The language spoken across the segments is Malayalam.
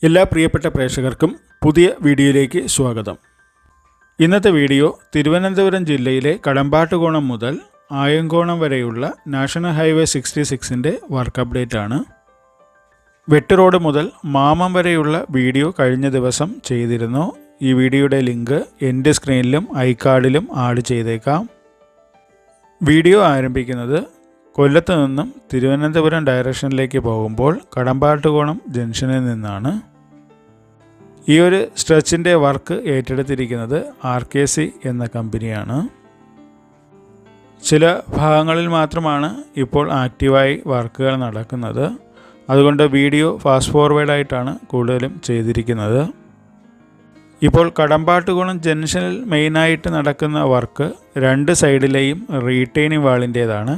എല്ലാ പ്രിയപ്പെട്ട പ്രേക്ഷകർക്കും പുതിയ വീഡിയോയിലേക്ക് സ്വാഗതം. ഇന്നത്തെ വീഡിയോ തിരുവനന്തപുരം ജില്ലയിലെ കടമ്പാട്ടുകോണം മുതൽ ആയങ്കോണം വരെയുള്ള നാഷണൽ ഹൈവേ 66-ൻ്റെ വർക്ക് അപ്ഡേറ്റ് ആണ്. വെട്ട് റോഡ് മുതൽ മാമം വരെയുള്ള വീഡിയോ കഴിഞ്ഞ ദിവസം ചെയ്തിരുന്നു. ഈ വീഡിയോയുടെ ലിങ്ക് എൻ്റെ സ്ക്രീനിലും ഐകാർഡിലും ആഡ് ചെയ്തേക്കാം. വീഡിയോ ആരംഭിക്കുന്നത് കൊല്ലത്ത് നിന്നും തിരുവനന്തപുരം ഡയറക്ഷനിലേക്ക് പോകുമ്പോൾ കടമ്പാട്ടുകോണം ജംഗ്ഷനിൽ നിന്നാണ്. ഈ ഒരു സ്ട്രെച്ചിൻ്റെ വർക്ക് ഏറ്റെടുത്തിരിക്കുന്നത് RKC എന്ന കമ്പനിയാണ്. ചില ഭാഗങ്ങളിൽ മാത്രമാണ് ഇപ്പോൾ ആക്റ്റീവായി വർക്കുകൾ നടക്കുന്നത്. അതുകൊണ്ട് വീഡിയോ ഫാസ്റ്റ് ഫോർവേഡായിട്ടാണ് കൂടുതലും ചെയ്തിരിക്കുന്നത്. ഇപ്പോൾ കടമ്പാട്ടുകോണം ജംഗ്ഷനിൽ മെയിനായിട്ട് നടക്കുന്ന വർക്ക് രണ്ട് സൈഡിലെയും റീറ്റെയിനിങ് വാളിൻ്റേതാണ്.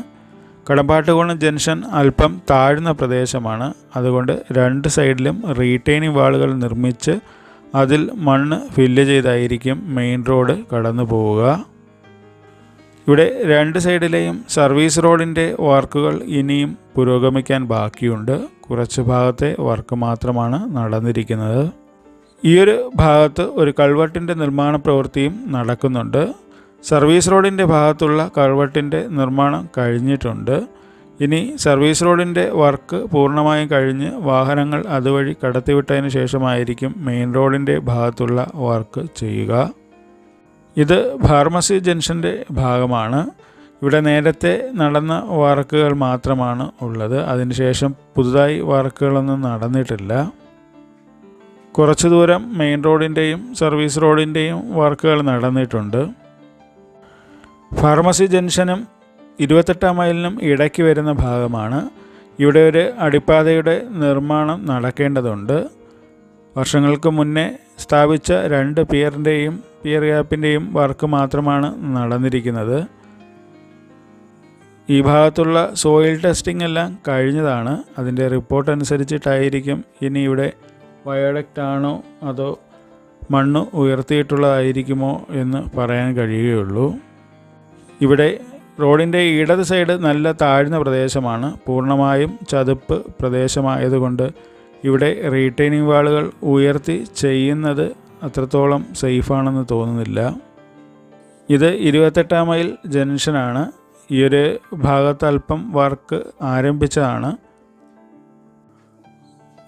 കടമ്പാട്ടുകോണം ജംഗ്ഷൻ അല്പം താഴ്ന്ന പ്രദേശമാണ്. അതുകൊണ്ട് രണ്ട് സൈഡിലും റീറ്റെയിനിങ് വാളുകൾ നിർമ്മിച്ച് അതിൽ മണ്ണ് ഫില്ല് ചെയ്തായിരിക്കും മെയിൻ റോഡ് കടന്നു പോവുക. ഇവിടെ രണ്ട് സൈഡിലെയും സർവീസ് റോഡിൻ്റെ വർക്കുകൾ ഇനിയും പുരോഗമിക്കാൻ ബാക്കിയുണ്ട്. കുറച്ച് ഭാഗത്തെ വർക്ക് മാത്രമാണ് നടന്നിരിക്കുന്നത്. ഈയൊരു ഭാഗത്ത് ഒരു കൾവട്ടിൻ്റെ നിർമ്മാണ പ്രവൃത്തിയും നടക്കുന്നുണ്ട്. സർവീസ് റോഡിൻ്റെ ഭാഗത്തുള്ള കൾവട്ടിൻ്റെ നിർമ്മാണം കഴിഞ്ഞിട്ടുണ്ട്. ഇനി സർവീസ് റോഡിൻ്റെ വർക്ക് പൂർണ്ണമായും കഴിഞ്ഞ് വാഹനങ്ങൾ അതുവഴി കടത്തിവിട്ടതിന് ശേഷമായിരിക്കും മെയിൻ റോഡിൻ്റെ ഭാഗത്തുള്ള വർക്ക് ചെയ്യുക. ഇത് ഫാർമസി ജംഗ്ഷൻ്റെ ഭാഗമാണ്. ഇവിടെ നേരത്തെ നടന്ന വർക്കുകൾ മാത്രമാണ് ഉള്ളത്. അതിനുശേഷം പുതുതായി വർക്കുകളൊന്നും നടന്നിട്ടില്ല. കുറച്ച് ദൂരം മെയിൻ റോഡിൻ്റെയും സർവീസ് റോഡിൻ്റെയും വർക്കുകൾ നടന്നിട്ടുണ്ട്. ഫാർമസി ജംഗ്ഷനും 28-ാം മൈലിനും ഇടയ്ക്ക് വരുന്ന ഭാഗമാണ്. ഇവിടെ ഒരു അടിപ്പാതയുടെ നിർമ്മാണം നടക്കേണ്ടതുണ്ട്. വർഷങ്ങൾക്ക് മുന്നേ സ്ഥാപിച്ച 2 പിയർ ഗ്യാപ്പിൻ്റെയും വർക്ക് മാത്രമാണ് നടന്നിരിക്കുന്നത്. ഈ ഭാഗത്തുള്ള സോയിൽ ടെസ്റ്റിംഗ് എല്ലാം കഴിഞ്ഞതാണ്. അതിൻ്റെ റിപ്പോർട്ട് അനുസരിച്ചിട്ടായിരിക്കും ഇനി ഇവിടെ വയോഡക്റ്റ് ആണോ അതോ മണ്ണ് ഉയർത്തിയിട്ടുള്ളതായിരിക്കുമോ എന്ന് പറയാൻ കഴിയുകയുള്ളൂ. ഇവിടെ റോഡിൻ്റെ ഇടത് സൈഡ് നല്ല താഴ്ന്ന പ്രദേശമാണ്. പൂർണ്ണമായും ചതുപ്പ് പ്രദേശമായതുകൊണ്ട് ഇവിടെ റീറ്റെയിനിങ് വാളുകൾ ഉയർത്തി ചെയ്യുന്നത് അത്രത്തോളം സേഫാണെന്ന് തോന്നുന്നില്ല. ഇത് 28-ാം മൈൽ ജംഗ്ഷനാണ്. ഈ ഒരു ഭാഗത്ത് അല്പം വർക്ക് ആരംഭിച്ചതാണ്.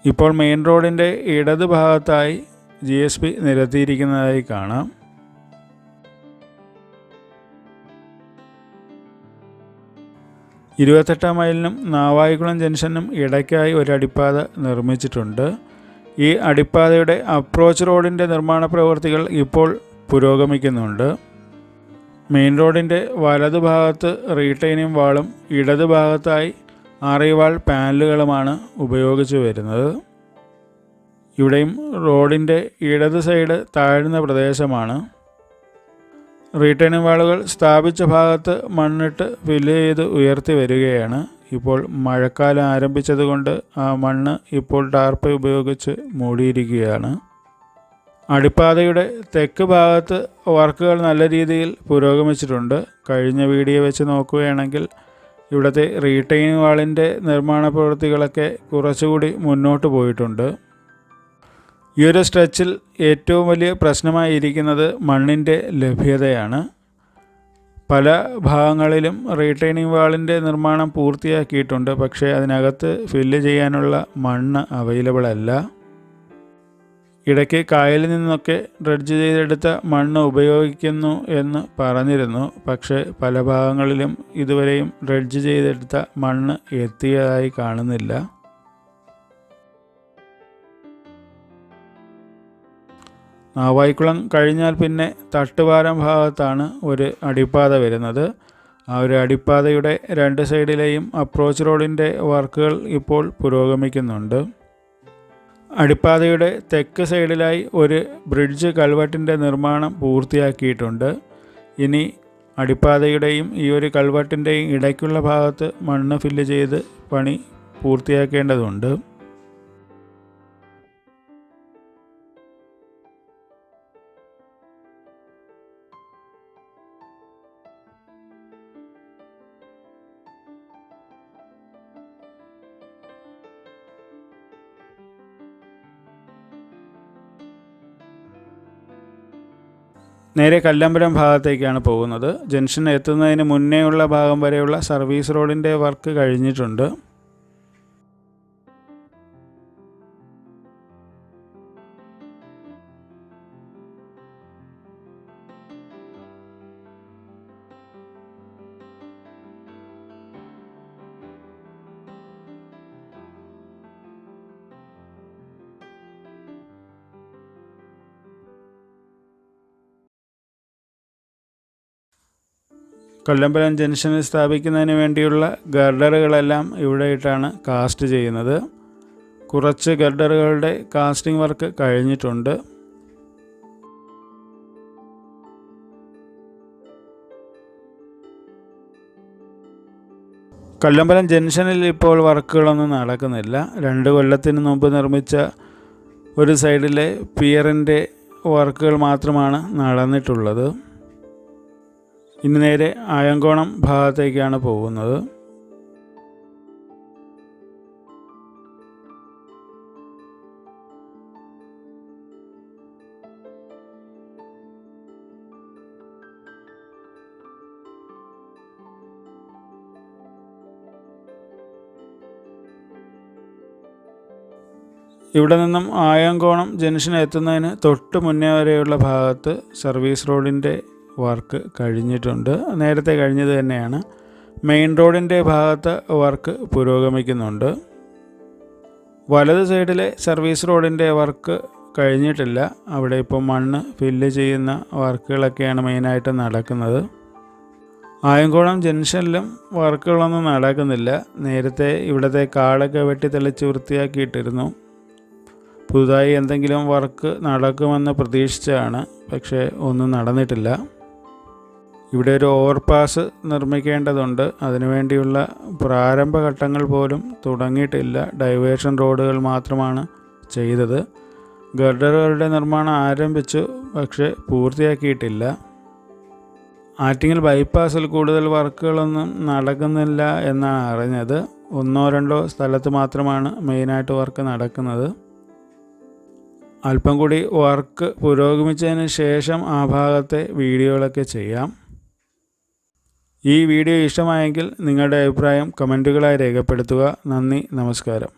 ഇപ്പോൾ മെയിൻ റോഡിൻ്റെ ഇടത് ഭാഗത്തായി GSP നിരത്തിയിരിക്കുന്നതായി കാണാം. ഇരുപത്തെട്ടാം മൈലിനും നാവായിക്കുളം ജംഗ്ഷനും ഇടയ്ക്കായി ഒരു അടിപ്പാത നിർമ്മിച്ചിട്ടുണ്ട്. ഈ അടിപ്പാതയുടെ അപ്രോച്ച് റോഡിൻ്റെ നിർമ്മാണ പ്രവൃത്തികൾ ഇപ്പോൾ പുരോഗമിക്കുന്നുണ്ട്. മെയിൻ റോഡിൻ്റെ വലതു ഭാഗത്ത് റീറ്റെയിനിങ് വാളും ഇടത് ഭാഗത്തായി ആറിവാൾ പാനലുകളുമാണ് ഉപയോഗിച്ച് വരുന്നത്. ഇവിടെയും റോഡിൻ്റെ ഇടത് സൈഡ് താഴ്ന്ന പ്രദേശമാണ്. റീറ്റെയിനിങ് വാളുകൾ സ്ഥാപിച്ച ഭാഗത്ത് മണ്ണിട്ട് ഫില്ല് ചെയ്ത് ഉയർത്തി വരികയാണ്. ഇപ്പോൾ മഴക്കാലം ആരംഭിച്ചതുകൊണ്ട് ആ മണ്ണ് ഇപ്പോൾ ടാർപ്പ ഉപയോഗിച്ച് മൂടിയിരിക്കുകയാണ്. അടിപ്പാതയുടെ തെക്ക് ഭാഗത്ത് വർക്കുകൾ നല്ല രീതിയിൽ പുരോഗമിച്ചിട്ടുണ്ട്. കഴിഞ്ഞ വീഡിയോ വെച്ച് നോക്കുകയാണെങ്കിൽ ഇവിടുത്തെ റീറ്റെയിനിങ് വാളിൻ്റെ നിർമ്മാണ പ്രവൃത്തികളൊക്കെ കുറച്ചുകൂടി മുന്നോട്ട് പോയിട്ടുണ്ട്. ഈ ഒരു സ്ട്രെച്ചിൽ ഏറ്റവും വലിയ പ്രശ്നമായിരിക്കുന്നത് മണ്ണിൻ്റെ ലഭ്യതയാണ്. പല ഭാഗങ്ങളിലും റീറ്റെയിനിങ് വാളിൻ്റെ നിർമ്മാണം പൂർത്തിയാക്കിയിട്ടുണ്ട്. പക്ഷേ അതിനകത്ത് ഫില്ല് ചെയ്യാനുള്ള മണ്ണ് അവൈലബിൾ അല്ല. ഇടയ്ക്ക് കായലിൽ നിന്നൊക്കെ ഡ്രഡ്ജ് ചെയ്തെടുത്ത മണ്ണ് ഉപയോഗിക്കുന്നു എന്ന് പറഞ്ഞിരുന്നു. പക്ഷേ പല ഭാഗങ്ങളിലും ഇതുവരെയും ഡ്രഡ്ജ് ചെയ്തെടുത്ത മണ്ണ് എത്തിയതായി കാണുന്നില്ല. നാവായിക്കുളം കഴിഞ്ഞാൽ പിന്നെ തട്ടുപാലം ഭാഗത്താണ് ഒരു അടിപ്പാത വരുന്നത്. ആ ഒരു അടിപ്പാതയുടെ രണ്ട് സൈഡിലെയും അപ്രോച്ച് റോഡിൻ്റെ വർക്കുകൾ ഇപ്പോൾ പുരോഗമിക്കുന്നുണ്ട്. അടിപ്പാതയുടെ തെക്ക് സൈഡിലായി ഒരു ബ്രിഡ്ജ് കൾവട്ടിൻ്റെ നിർമ്മാണം പൂർത്തിയാക്കിയിട്ടുണ്ട്. ഇനി അടിപ്പാതയുടെയും ഈ ഒരു കൾവട്ടിൻ്റെയും ഇടയ്ക്കുള്ള ഭാഗത്ത് മണ്ണ് ഫില്ല് ചെയ്ത് പണി പൂർത്തിയാക്കേണ്ടതുണ്ട്. നേരെ കല്ലമ്പലം ഭാഗത്തേക്കാണ് പോകുന്നത്. ജംഗ്ഷൻ എത്തുന്നതിന് മുന്നേയുള്ള ഭാഗം വരെയുള്ള സർവീസ് റോഡിൻ്റെ വർക്ക് കഴിഞ്ഞിട്ടുണ്ട്. കല്ലമ്പലം ജംഗ്ഷനിൽ സ്ഥാപിക്കുന്നതിന് വേണ്ടിയുള്ള ഗർഡറുകളെല്ലാം ഇവിടെയിട്ടാണ് കാസ്റ്റ് ചെയ്യുന്നത്. കുറച്ച് ഗർഡറുകളുടെ കാസ്റ്റിംഗ് വർക്ക് കഴിഞ്ഞിട്ടുണ്ട്. കല്ലമ്പലം ജംഗ്ഷനിൽ ഇപ്പോൾ വർക്കുകളൊന്നും നടക്കുന്നില്ല. 2 കൊല്ലത്തിന് മുമ്പ് നിർമ്മിച്ച ഒരു സൈഡിലെ പിയറിൻ്റെ വർക്കുകൾ മാത്രമാണ് നടന്നിട്ടുള്ളത്. ഇനി നേരെ ആയങ്കോണം ഭാഗത്തേക്കാണ് പോകുന്നത്. ഇവിടെ നിന്നും ആയങ്കോണം ജംഗ്ഷൻ എത്തുന്നതിന് തൊട്ട് മുന്നേ വരെയുള്ള ഭാഗത്ത് സർവീസ് റോഡിൻ്റെ വർക്ക് കഴിഞ്ഞിട്ടുണ്ട്. നേരത്തെ കഴിഞ്ഞത് തന്നെയാണ്. മെയിൻ റോഡിൻ്റെ ഭാഗത്ത് വർക്ക് പുരോഗമിക്കുന്നുണ്ട്. വലത് സൈഡിലെ സർവീസ് റോഡിൻ്റെ വർക്ക് കഴിഞ്ഞിട്ടില്ല. അവിടെ ഇപ്പോൾ മണ്ണ് ഫില്ല് ചെയ്യുന്ന വർക്കുകളൊക്കെയാണ് മെയിനായിട്ട് നടക്കുന്നത്. ആയങ്കോണം ജംഗ്ഷനിലും വർക്കുകളൊന്നും നടക്കുന്നില്ല. നേരത്തെ ഇവിടുത്തെ കാടൊക്കെ വെട്ടി തെളിച്ച് വൃത്തിയാക്കിയിട്ടിരുന്നു. പുതുതായി എന്തെങ്കിലും വർക്ക് നടക്കുമെന്ന് പ്രതീക്ഷിച്ചാണ്, പക്ഷേ ഒന്നും നടന്നിട്ടില്ല. ഇവിടെ ഒരു ഓവർപാസ് നിർമ്മിക്കേണ്ടതുണ്ട്. അതിനുവേണ്ടിയുള്ള പ്രാരംഭഘട്ടങ്ങൾ പോലും തുടങ്ങിയിട്ടില്ല. ഡൈവേർഷൻ റോഡുകൾ മാത്രമാണ് ചെയ്തത്. ഗർഡറുകളുടെ നിർമ്മാണം ആരംഭിച്ചു, പക്ഷേ പൂർത്തിയാക്കിയിട്ടില്ല. ആറ്റിങ്ങൽ ബൈപ്പാസിൽ കൂടുതൽ വർക്കുകളൊന്നും നടക്കുന്നില്ല എന്നാണ് അറിഞ്ഞത്. 1-2 സ്ഥലത്ത് മാത്രമാണ് മെയിനായിട്ട് വർക്ക് നടക്കുന്നത്. അല്പം കൂടി വർക്ക് പുരോഗമിച്ചതിന് ശേഷം ആ ഭാഗത്തെ വീഡിയോകളൊക്കെ ചെയ്യാം. ഈ വീഡിയോ ഇഷ്ടമായെങ്കിൽ നിങ്ങളുടെ അഭിപ്രായം കമൻറ്റുകളായി രേഖപ്പെടുത്തുക. നന്ദി, നമസ്കാരം.